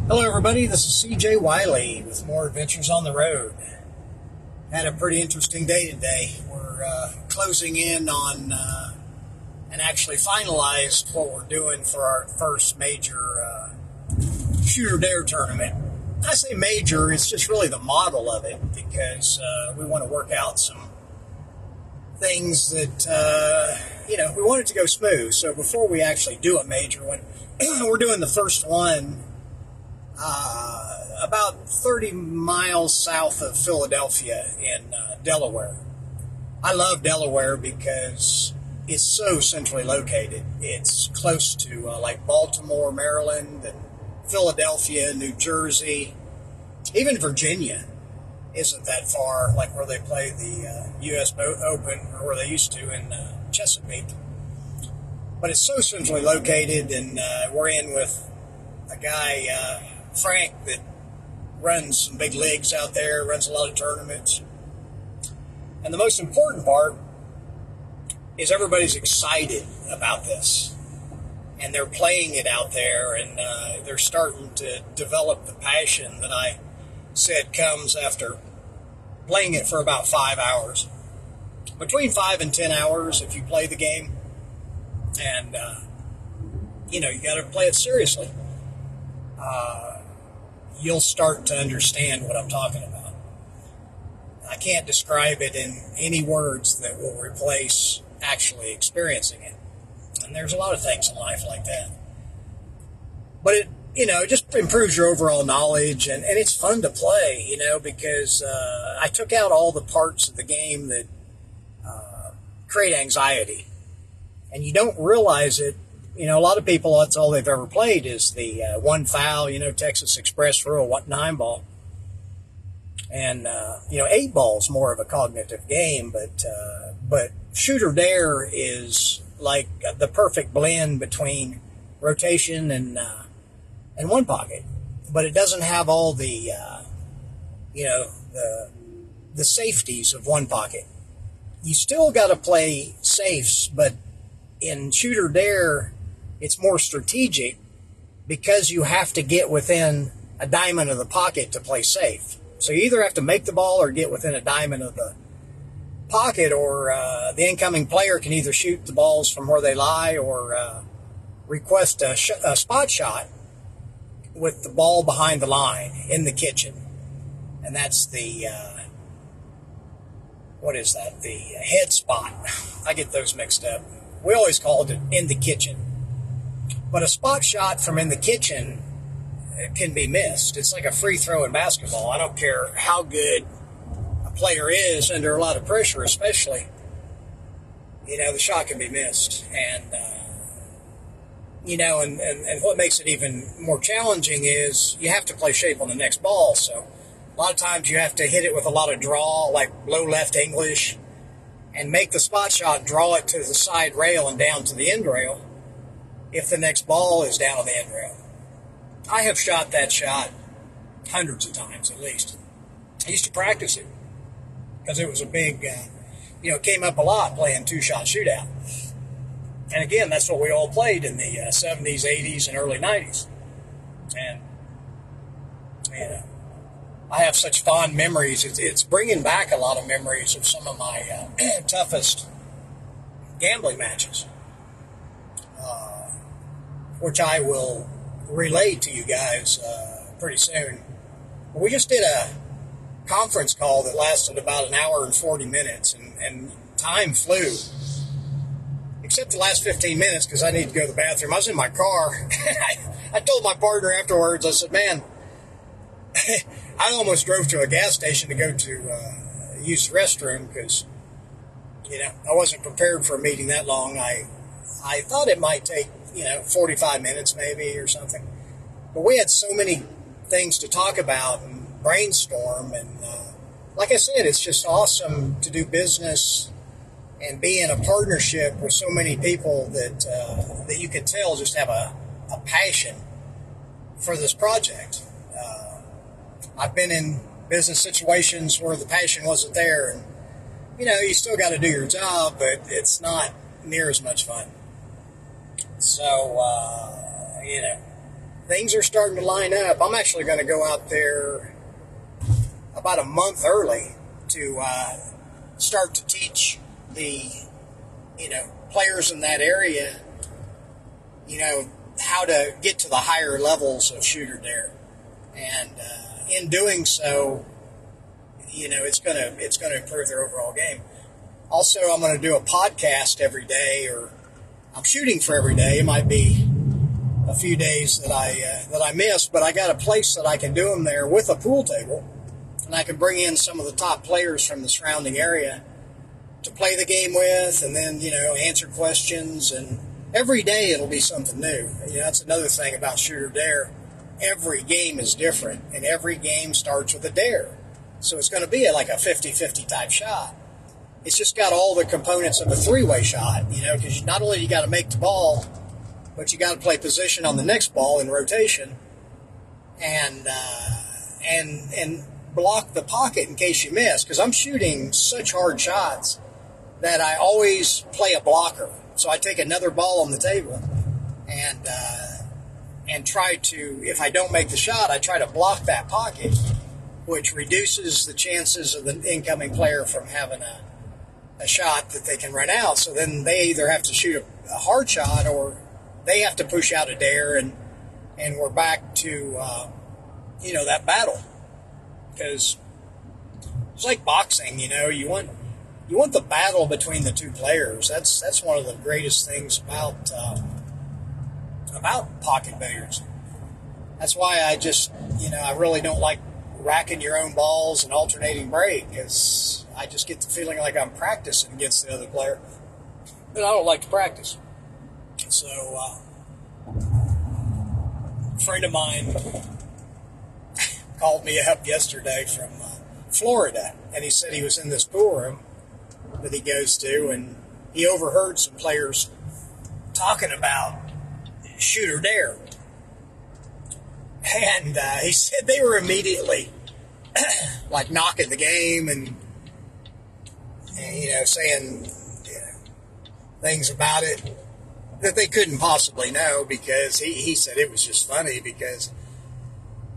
Hello everybody, this is CJ Wiley with more Adventures on the Road. Had a pretty interesting day today. We're closing in on and actually finalized what we're doing for our first major Shooter Dare tournament. I say major, it's just really the model of it because we want to work out some things that, we want it to go smooth. So before we actually do a major one, we're doing the first one about 30 miles south of Philadelphia in Delaware. I love Delaware because it's so centrally located. It's close to like Baltimore, Maryland, and Philadelphia, New Jersey, even Virginia isn't that far, like where they play the U.S. Open, or where they used to in Chesapeake. But it's so centrally located, and we're in with a guy, Frank, that runs some big leagues out there, runs a lot of tournaments. And the most important part is everybody's excited about this. And they're playing it out there, and they're starting to develop the passion that I said comes after playing it for about 5 hours. Between 5 and 10 hours if you play the game. And, you got to play it seriously. You'll start to understand what I'm talking about. I can't describe it in any words that will replace actually experiencing it. And there's a lot of things in life like that. But it just improves your overall knowledge, and it's fun to play, because I took out all the parts of the game that create anxiety. And you don't realize it. A lot of people, that's all they've ever played is the one foul, Texas Express rule, 9 ball. And, 8 ball is more of a cognitive game, but Shooter Dare is like the perfect blend between rotation and one pocket. But it doesn't have all the, the safeties of one pocket. You still got to play safes, but in Shooter Dare, it's more strategic because you have to get within a diamond of the pocket to play safe. So you either have to make the ball or get within a diamond of the pocket, or the incoming player can either shoot the balls from where they lie or request a spot shot with the ball behind the line in the kitchen. And that's the, the head spot. I get those mixed up. We always called it in the kitchen. But a spot shot from in the kitchen can be missed. It's like a free throw in basketball. I don't care how good a player is under a lot of pressure, especially, the shot can be missed. And, and what makes it even more challenging is you have to play shape on the next ball. So a lot of times you have to hit it with a lot of draw, like low left English, and make the spot shot, draw it to the side rail and down to the end rail if the next ball is down on the end rail. I have shot that shot hundreds of times at least. I used to practice it because it was a big, came up a lot playing two-shot shootout. And again, that's what we all played in the 70s, 80s, and early 90s. And, I have such fond memories. It's bringing back a lot of memories of some of my toughest gambling matches, which I will relay to you guys pretty soon. We just did a conference call that lasted about an hour and 40 minutes, and time flew, except the last 15 minutes because I needed to go to the bathroom. I was in my car. I told my partner afterwards, I said, man, I almost drove to a gas station to go to use the restroom because, I wasn't prepared for a meeting that long. I thought it might take, 45 minutes maybe or something. But we had so many things to talk about and brainstorm. And like I said, it's just awesome to do business and be in a partnership with so many people that you can tell just have a passion for this project. I've been in business situations where the passion wasn't there, and you still got to do your job, but it's not near as much fun. So things are starting to line up. I'm actually going to go out there about a month early to start to teach the, players in that area, how to get to the higher levels of shooter dare. And in doing so, it's going to improve their overall game. Also, I'm going to do a podcast every day, or I'm shooting for every day. It might be a few days that I miss, but I got a place that I can do them there with a pool table, and I can bring in some of the top players from the surrounding area to play the game with, and then answer questions. And every day it'll be something new. That's another thing about shooter dare. Every game is different, and every game starts with a dare. So it's going to be like a 50-50 type shot. It's just got all the components of a three-way shot, because not only you got to make the ball, but you got to play position on the next ball in rotation, and block the pocket in case you miss. Because I'm shooting such hard shots that I always play a blocker. So I take another ball on the table and try to, if I don't make the shot, I try to block that pocket, which reduces the chances of the incoming player from having a shot that they can run out. So then they either have to shoot a hard shot, or they have to push out a dare, and we're back to that battle. Because it's like boxing, you want the battle between the two players. That's one of the greatest things about pocket billiards. That's why I just I really don't like racking your own balls and alternating break, because I just get the feeling like I'm practicing against the other player, and I don't like to practice. So a friend of mine called me up yesterday from Florida, and he said he was in this pool room that he goes to, and he overheard some players talking about shooter dare. And he said they were immediately like knocking the game and saying things about it that they couldn't possibly know, because he said it was just funny, because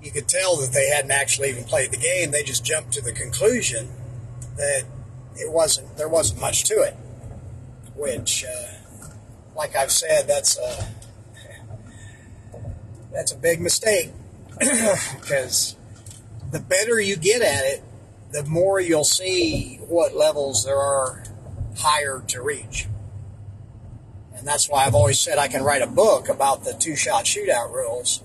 you could tell that they hadn't actually even played the game. They just jumped to the conclusion that there wasn't much to it, which, like I've said, that's a big mistake, because the better you get at it, the more you'll see what levels there are higher to reach. And that's why I've always said I can write a book about the two-shot shootout rules.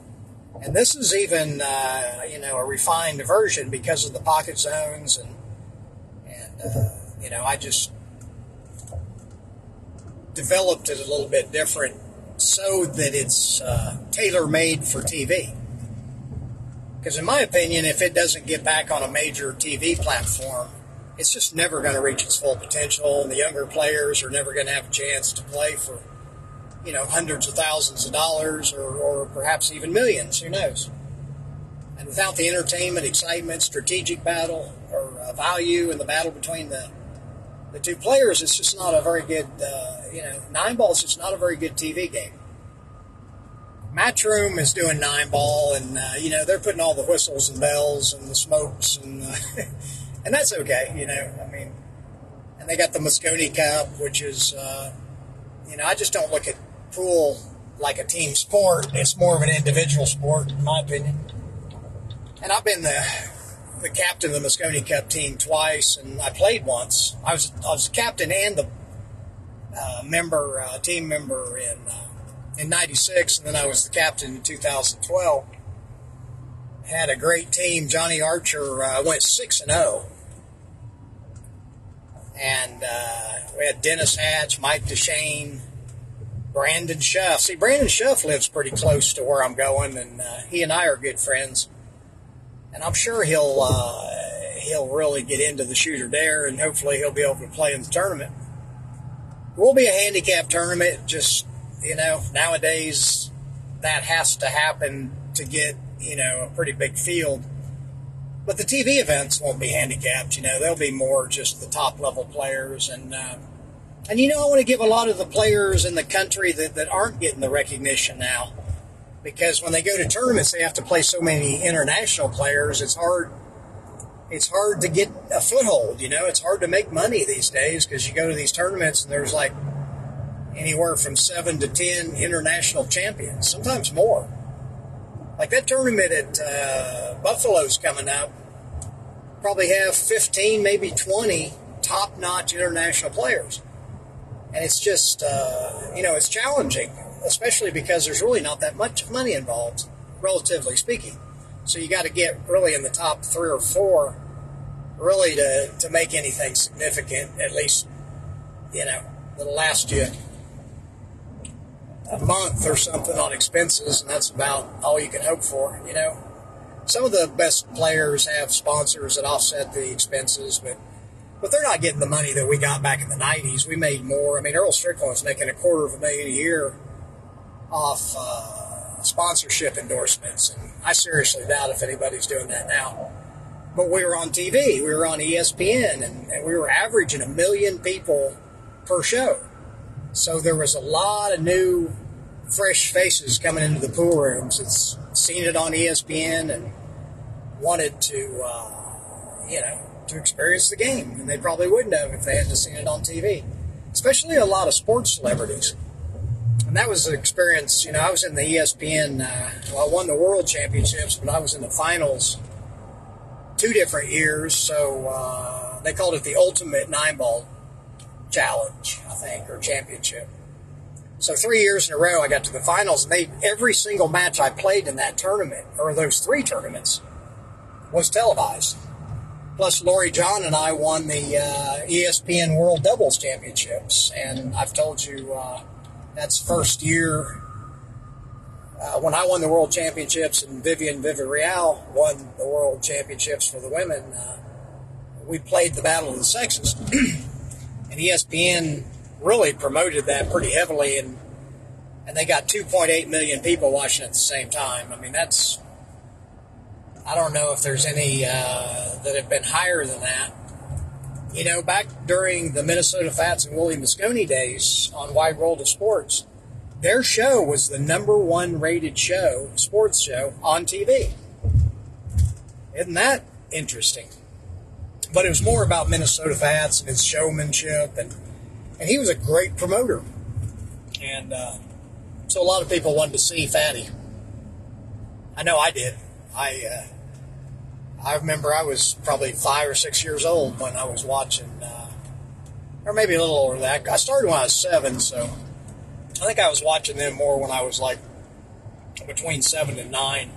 And this is even, a refined version because of the pocket zones, and I just developed it a little bit different so that it's tailor-made for TV. Because in my opinion, if it doesn't get back on a major TV platform, it's just never going to reach its full potential, and the younger players are never going to have a chance to play for hundreds of thousands of dollars, or perhaps even millions, who knows. And without the entertainment, excitement, strategic battle, or value in the battle between the two players, it's just not a very good, 9-ball is just not a very good TV game. Matchroom is doing 9-ball, and, they're putting all the whistles and bells and the smokes, and and that's okay, and they got the Moscone Cup, which is, I just don't look at pool like a team sport. It's more of an individual sport, in my opinion. And I've been the captain of the Moscone Cup team twice, and I played once. I was the captain and the team member in '96, and then I was the captain in 2012. Had a great team. Johnny Archer went 6-0. And we had Dennis Hatch, Mike DeShane, Brandon Schuff. See, Brandon Schuff lives pretty close to where I'm going, and he and I are good friends. And I'm sure he'll really get into the shooter dare, and hopefully he'll be able to play in the tournament. It will be a handicap tournament. Just, nowadays that has to happen to get, a pretty big field. But the TV events won't be handicapped, they'll be more just the top level players. And I want to give a lot of the players in the country that aren't getting the recognition now, because when they go to tournaments, they have to play so many international players. It's hard to get a foothold. It's hard to make money these days because you go to these tournaments and there's like anywhere from 7 to 10 international champions, sometimes more. Like that tournament at Buffalo's coming up, probably have 15, maybe 20 top-notch international players. And it's just, it's challenging, especially because there's really not that much money involved, relatively speaking. So you got to get really in the top 3 or 4 really to make anything significant, at least, that'll last you a month or something on expenses, and that's about all you can hope for, Some of the best players have sponsors that offset the expenses, but they're not getting the money that we got back in the 90s. We made more. I mean, Earl Strickland was making $250,000 a year off sponsorship endorsements, and I seriously doubt if anybody's doing that now. But we were on TV. We were on ESPN, and we were averaging 1 million people per show. So there was a lot of new, fresh faces coming into the pool rooms that's seen it on ESPN and wanted to, to experience the game. And they probably wouldn't have if they hadn't seen it on TV. Especially a lot of sports celebrities. And that was an experience. I was in the ESPN, I won the World Championships, but I was in the finals 2 different years. So they called it the Ultimate 9-Ball Challenge, I think, or Championship. So 3 years in a row, I got to the finals. And every single match I played in that tournament, or those 3 tournaments, was televised. Plus, Lori John and I won the ESPN World Doubles Championships. And I've told you that's first year when I won the World Championships and Vivian Villarreal won the World Championships for the women. We played the Battle of the Sexes. And ESPN really promoted that pretty heavily, and they got 2.8 million people watching at the same time. I mean, I don't know if there's any that have been higher than that. Back during the Minnesota Fats and Willie Mosconi days on Wide World of Sports, their show was the #1 rated sports show on TV. Isn't that interesting? But it was more about Minnesota Fats and his showmanship, and he was a great promoter. And so a lot of people wanted to see Fatty. I know I did. I remember I was probably 5 or 6 years old when I was watching, or maybe a little older than that. I started when I was 7, so I think I was watching them more when I was like between 7 and 9.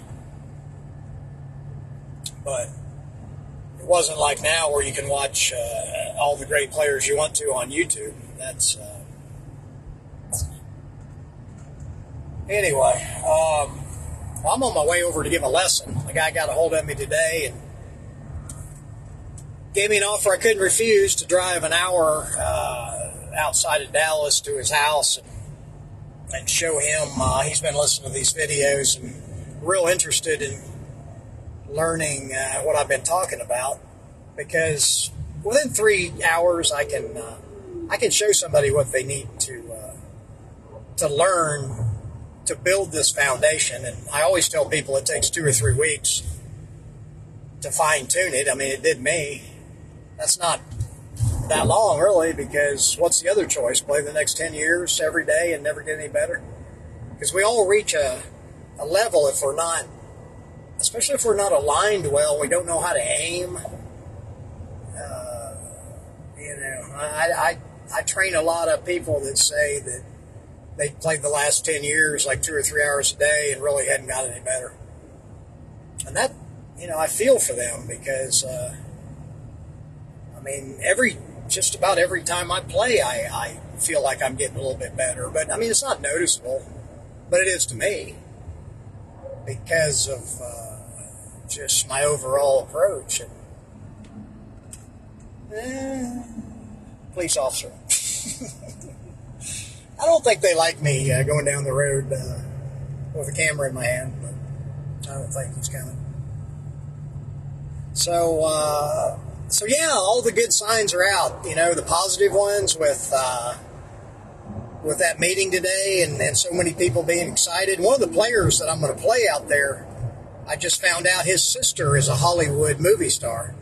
But it wasn't like now where you can watch all the great players you want to on YouTube. That's anyway. I'm on my way over to give a lesson. The guy got a hold of me today and gave me an offer I couldn't refuse to drive an hour outside of Dallas to his house and show him. He's been listening to these videos and real interested in learning what I've been talking about, because within 3 hours I can show somebody what they need to learn to build this foundation. And I always tell people it takes 2 or 3 weeks to fine-tune it. I mean, it did me. That's not that long, really, because what's the other choice? Play the next 10 years every day and never get any better? Because we all reach a level if we're not, especially if we're not aligned well, we don't know how to aim. I train a lot of people that say that they played the last 10 years like 2 or 3 hours a day and really hadn't got any better. And that, I feel for them because, just about every time I play, I feel like I'm getting a little bit better. But, it's not noticeable, but it is to me because of just my overall approach. Police officer. I don't think they like me going down the road with a camera in my hand, but I don't think he's coming. So yeah, all the good signs are out. The positive ones with with that meeting today and so many people being excited. One of the players that I'm going to play out there, I just found out his sister is a Hollywood movie star.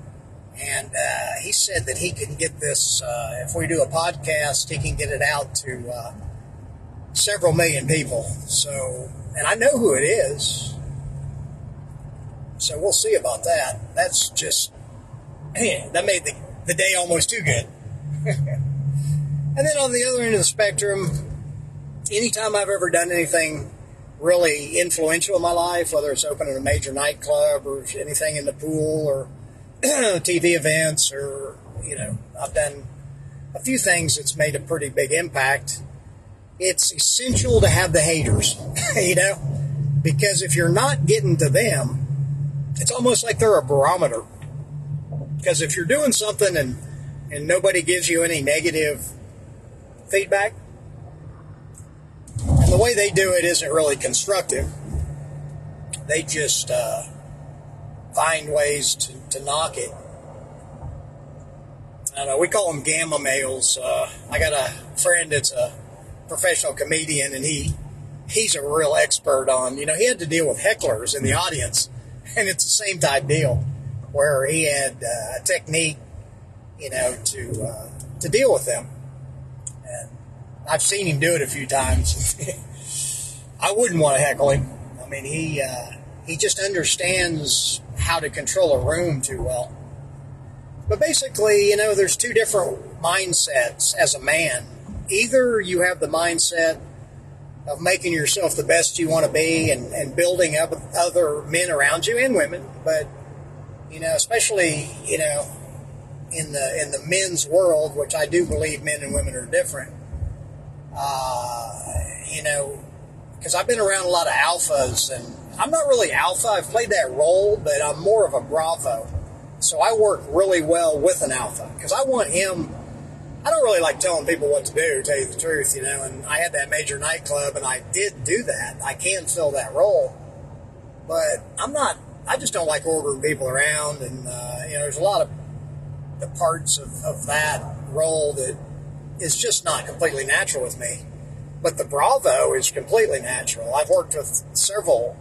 And he said that he can get this, if we do a podcast, he can get it out to several million people. So, and I know who it is. So we'll see about that. That's just, man, that made the day almost too good. And then on the other end of the spectrum, anytime I've ever done anything really influential in my life, whether it's opening a major nightclub or anything in the pool or TV events, or, I've done a few things that's made a pretty big impact. It's essential to have the haters, because if you're not getting to them, it's almost like they're a barometer. Because if you're doing something and nobody gives you any negative feedback, and the way they do it isn't really constructive, they just find ways to knock it. I don't know, we call them gamma males. I got a friend that's a professional comedian, and he's a real expert on, he had to deal with hecklers in the audience, and it's the same type deal, where he had a technique, to deal with them. And I've seen him do it a few times. I wouldn't want to heckle him. I mean, he just understands how to control a room too well. But basically, there's two different mindsets as a man. Either you have the mindset of making yourself the best you want to be and building up other men around you and women, but especially in the men's world, which I do believe men and women are different. Because I've been around a lot of alphas, and I'm not really alpha. I've played that role, but I'm more of a bravo. So I work really well with an alpha because I want him. I don't really like telling people what to do, to tell you the truth, and I had that major nightclub, and I did do that. I can fill that role, but I just don't like ordering people around, and, there's a lot of the parts of that role that is just not completely natural with me. But the bravo is completely natural. I've worked with several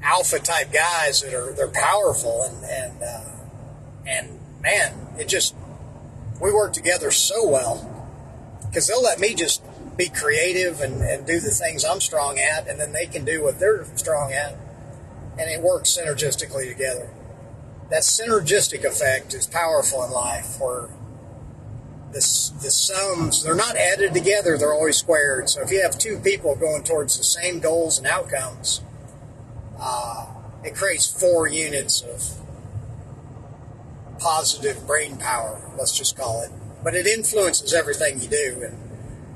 alpha-type guys they're powerful, and man, we work together so well, because they'll let me just be creative and do the things I'm strong at, and then they can do what they're strong at, and it works synergistically together. That synergistic effect is powerful in life, where the sums, they're not added together, they're always squared. So if you have two people going towards the same goals and outcomes, it creates 4 units of positive brain power, let's just call it. But it influences everything you do. And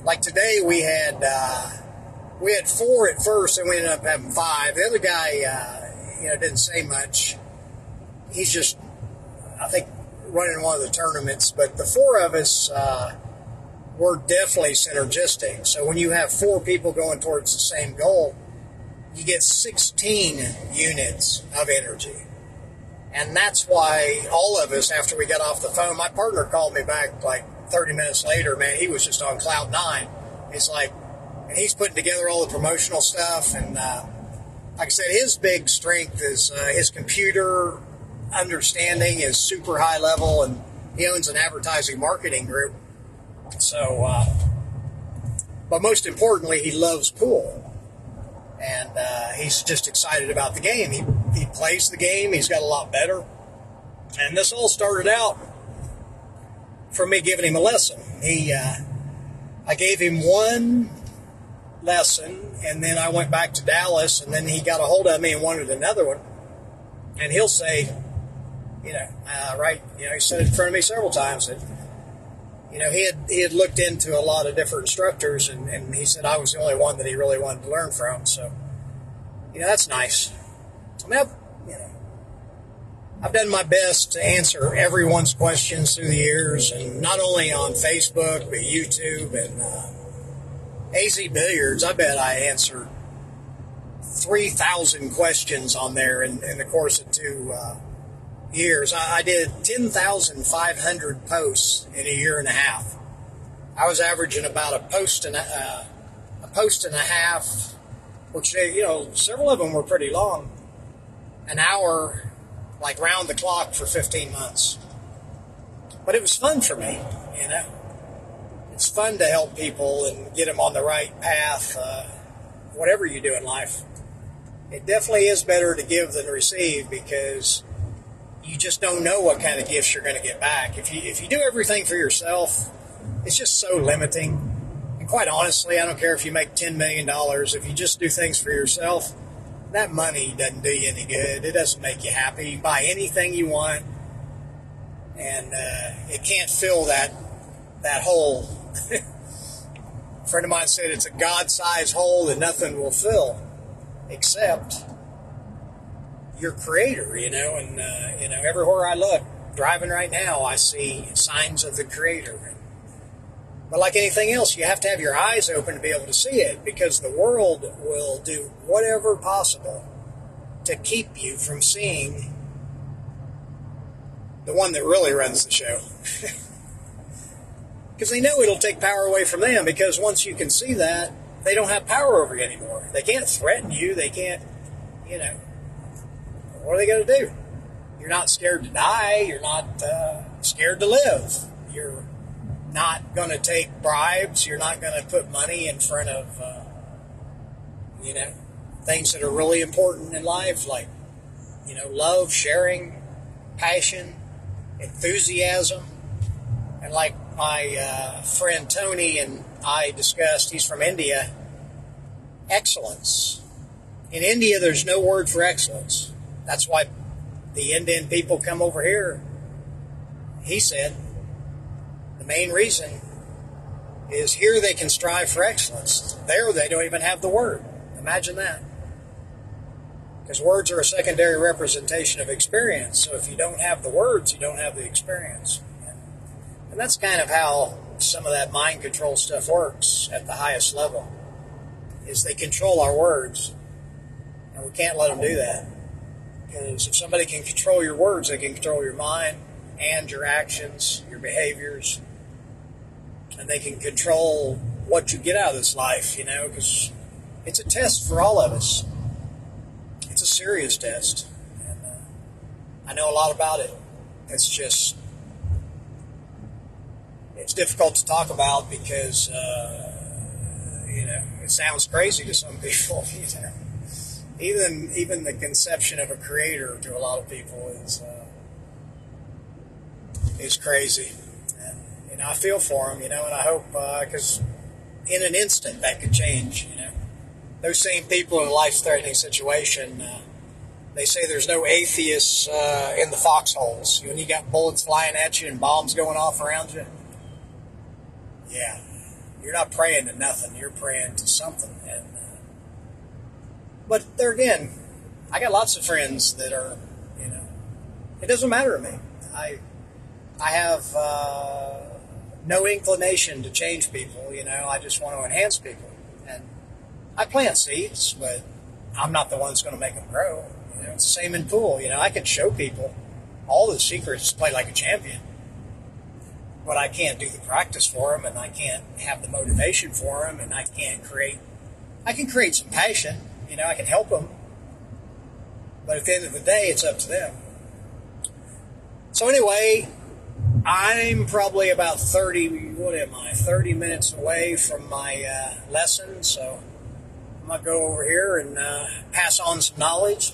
like today, we had 4 at first, and we ended up having 5. The other guy, didn't say much. He's just, I think, running one of the tournaments. But the 4 of us were definitely synergistic. So when you have 4 people going towards the same goal, you get 16 units of energy. And that's why all of us, after we got off the phone, my partner called me back like 30 minutes later, man, he was just on cloud 9. It's like, and he's putting together all the promotional stuff. And like I said, his big strength is his computer understanding is super high level, and he owns an advertising marketing group. So, but most importantly, he loves pool. And he's just excited about the game. He plays the game. He's got a lot better. And this all started out from me giving him a lesson. I gave him one lesson, and then I went back to Dallas, and then he got a hold of me and wanted another one. And he'll say, he said it in front of me several times that, he had looked into a lot of different instructors, and he said I was the only one that he really wanted to learn from. So, that's nice. I mean, I've done my best to answer everyone's questions through the years, and not only on Facebook, but YouTube and AZ Billiards. I bet I answered 3,000 questions on there in the course of 2 years. I did 10,500 posts in a year and a half. I was averaging about a post and a half, which several of them were pretty long, an hour, like round the clock for 15 months. But it was fun for me, you know. It's fun to help people and get them on the right path, whatever you do in life. It definitely is better to give than receive, because you just don't know what kind of gifts you're going to get back. If you do everything for yourself, it's just so limiting. And quite honestly, I don't care if you make $10 million. If you just do things for yourself, that money doesn't do you any good. It doesn't make you happy. You buy anything you want, and it can't fill that hole. A friend of mine said it's a God-sized hole that nothing will fill except your Creator, you know. And everywhere I look, driving right now, I see signs of the Creator. But like anything else, you have to have your eyes open to be able to see it, because the world will do whatever possible to keep you from seeing the one that really runs the show. Because they know it'll take power away from them, because once you can see that, they don't have power over you anymore. They can't threaten you. They can't, what are they going to do? You're not scared to die. You're not scared to live. You're not going to take bribes. You're not going to put money in front of, things that are really important in life, like, love, sharing, passion, enthusiasm. And like my friend Tony and I discussed, he's from India, excellence. In India, there's no word for excellence. That's why the Indian people come over here. He said the main reason is here they can strive for excellence. There they don't even have the word. Imagine that. Because words are a secondary representation of experience. So if you don't have the words, you don't have the experience. And that's kind of how some of that mind control stuff works at the highest level, is they control our words. And we can't let them do that. Because if somebody can control your words, they can control your mind and your actions, your behaviors. And they can control what you get out of this life, because it's a test for all of us. It's a serious test. And I know a lot about it. It's just, it's difficult to talk about because, it sounds crazy to some people, Even the conception of a creator to a lot of people is crazy. And, I feel for them, and I hope, because in an instant that could change, Those same people in a life-threatening situation, they say there's no atheists in the foxholes. When you got bullets flying at you and bombs going off around you, yeah, you're not praying to nothing. You're praying to something. But there again, I got lots of friends that are, it doesn't matter to me. I have no inclination to change people. I just want to enhance people. And I plant seeds, but I'm not the one that's going to make them grow. It's the same in pool. I can show people all the secrets to play like a champion, but I can't do the practice for them, and I can't have the motivation for them, and I can create some passion. I can help them, but at the end of the day, it's up to them. So anyway, I'm probably about 30 minutes away from my lesson, so I'm going to go over here and pass on some knowledge,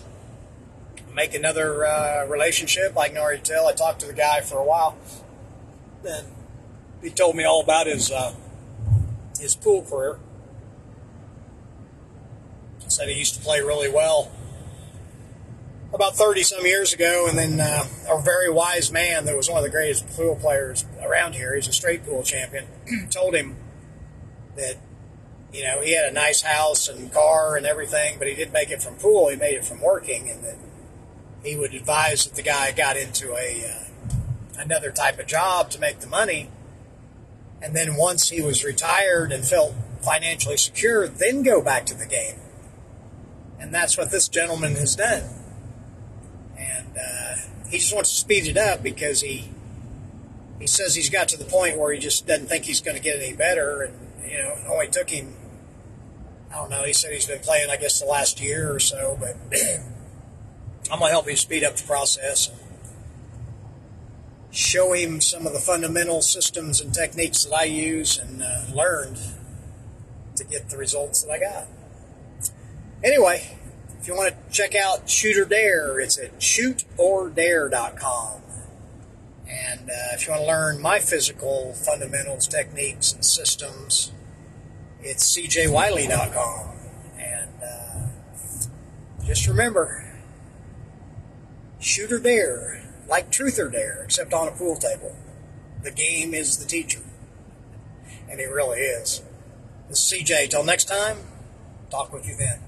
make another relationship. I can already tell. I talked to the guy for a while, and he told me all about his pool career. He said he used to play really well about 30-some years ago, and then a very wise man that was one of the greatest pool players around here, he's a straight pool champion, told him that, he had a nice house and car and everything, but he didn't make it from pool, he made it from working, and that he would advise that the guy got into another type of job to make the money, and then once he was retired and felt financially secure, then go back to the game. And that's what this gentleman has done. And he just wants to speed it up because he he says he's got to the point where he just doesn't think he's going to get any better, and it only took him, I don't know, he said he's been playing, I guess, the last year or so, but I'm going to help him speed up the process and show him some of the fundamental systems and techniques that I use and learned to get the results that I got. Anyway, if you want to check out Shoot or Dare, it's at shootordare.com. And if you want to learn my physical fundamentals, techniques, and systems, it's cjwiley.com. And just remember, shoot or dare, like truth or dare, except on a pool table. The game is the teacher. And it really is. This is CJ. Till next time, talk with you then.